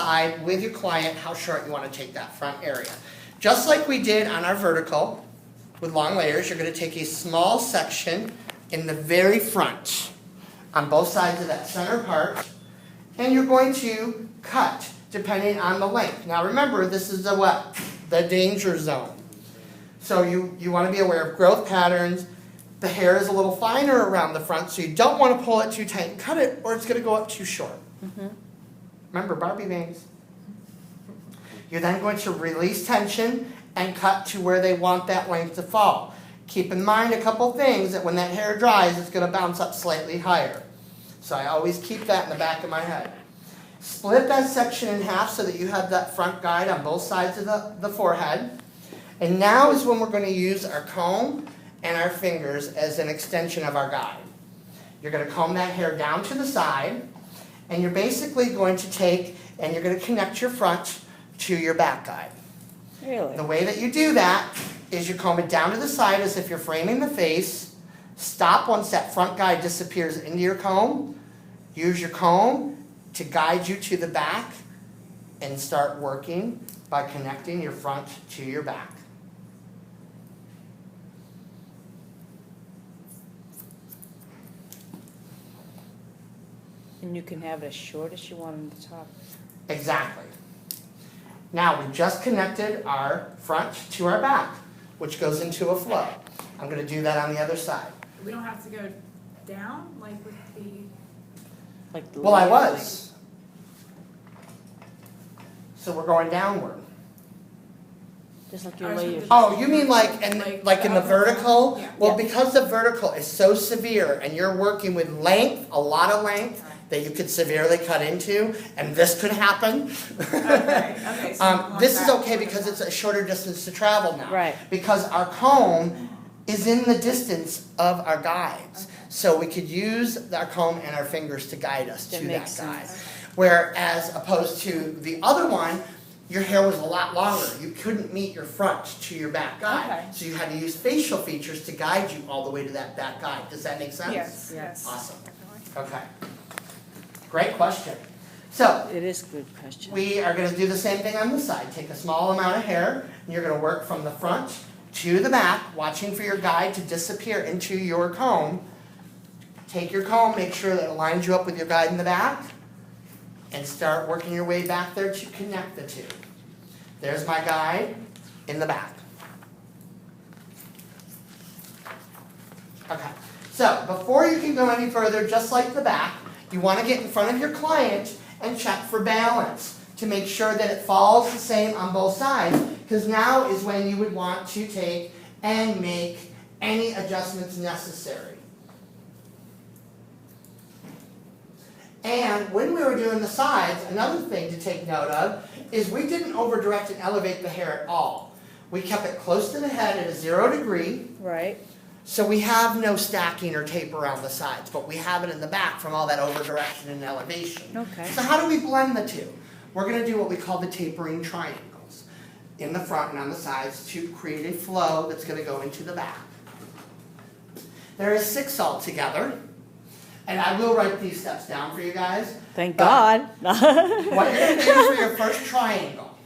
decide with your client how short you want to take that front area. Just like we did on our vertical with long layers, you're going to take a small section in the very front on both sides of that center part, and you're going to cut depending on the length. Now remember, this is the what? The danger zone. So you want to be aware of growth patterns. The hair is a little finer around the front, so you don't want to pull it too tight and cut it, or it's going to go up too short. Remember, Barbie bangs. You're then going to release tension and cut to where they want that length to fall. Keep in mind a couple things, that when that hair dries, it's going to bounce up slightly higher. So I always keep that in the back of my head. Split that section in half so that you have that front guide on both sides of the forehead. And now is when we're going to use our comb and our fingers as an extension of our guide. You're going to comb that hair down to the side, and you're basically going to take and you're going to connect your front to your back guide. Really? The way that you do that is you comb it down to the side as if you're framing the face. Stop once that front guide disappears into your comb. Use your comb to guide you to the back, and start working by connecting your front to your back. And you can have it as short as you want on the top. Exactly. Now we just connected our front to our back, which goes into a flow. I'm going to do that on the other side. We don't have to go down, like with the, Like the Well, I was. So we're going downward. Just like I your was layers. thinking- Oh, you mean like in the vertical? Yeah. Well, Yeah. because the vertical is so severe and you're working with length, a lot of length, that you could severely cut into, and this could happen. okay, so. you want This is that okay because it's a shorter distance to travel now. Right. Because our comb is in the distance of our guides. So we could use our comb and our fingers to guide us That to that makes guide. sense. Whereas opposed to the other one, your hair was a lot longer. You couldn't meet your front to your back guide. Okay. So you had to use facial features to guide you all the way to that back guide. Does that make sense? Yes, Yes. yes. Awesome. Okay. Great question. So It is a good question. we are going to do the same thing on this side. Take a small amount of hair, and you're going to work from the front to the back, watching for your guide to disappear into your comb. Take your comb, make sure that it lines you up with your guide in the back, and start working your way back there to connect the two. There's my guide in the back. Okay, so before you can go any further, just like the back, you want to get in front of your client and check for balance to make sure that it falls the same on both sides, because now is when you would want to take and make any adjustments necessary. And when we were doing the sides, another thing to take note of is we didn't over-direct and elevate the hair at all. We kept it close to the head at a 0 degree, Right. so we have no stacking or tape around the sides, but we have it in the back from all that over-direction and elevation. Okay. So how do we blend the two? We're going to do what we call the tapering triangles in the front and on the sides to create a flow that's going to go into the back. There is 6 altogether, and I will write these steps down for you guys. Thank But God. what you're going to do for your first triangle,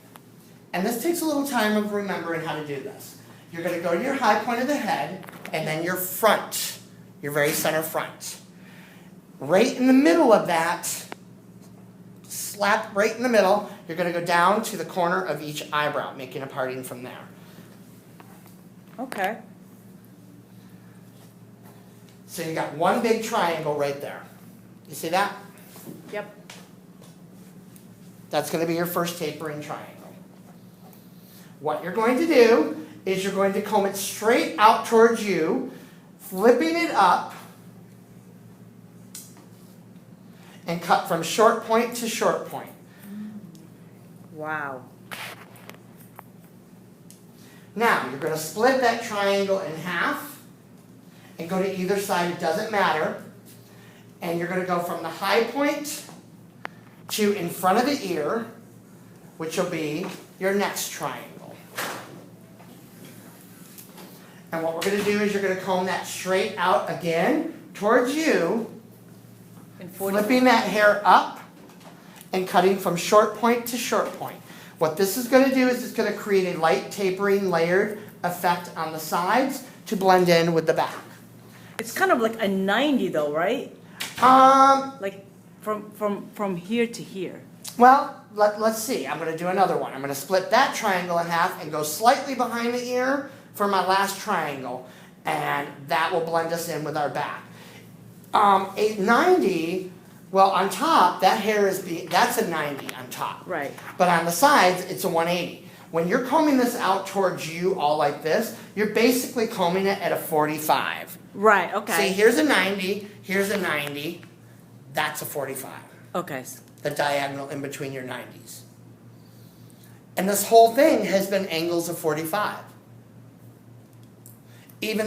and this takes a little time of remembering how to do this. You're going to go to your high point of the head, and then your front, your very center front. Right in the middle of that, slap right in the middle, you're going to go down to the corner of each eyebrow, making a parting from there. Okay. So you got one big triangle right there. You see that? Yep. That's going to be your first tapering triangle. What you're going to do is you're going to comb it straight out towards you, flipping it up, and cut from short point to short point. Wow. Now, you're going to split that triangle in half and go to either side, it doesn't matter. And you're going to go from the high point to in front of the ear, which will be your next triangle. And what we're going to do is you're going to comb that straight out again towards you, And 40. flipping that hair up and cutting from short point to short point. What this is gonna do is it's gonna create a light tapering layered effect on the sides to blend in with the back. It's kind of like a 90 though, right? Like from here to here. Well, let's see. I'm going to do another one. I'm going to split that triangle in half and go slightly behind the ear for my last triangle. And that will blend us in with our back. 890, well, on top, that hair that's a 90 on top. Right. But on the sides, it's a 180. When you're combing this out towards you all like this, you're basically combing it at a 45. Right, okay. See, here's a 90, here's a 90, that's a 45. Okay. The diagonal in between your 90s. And this whole thing has been angles of 45. Even the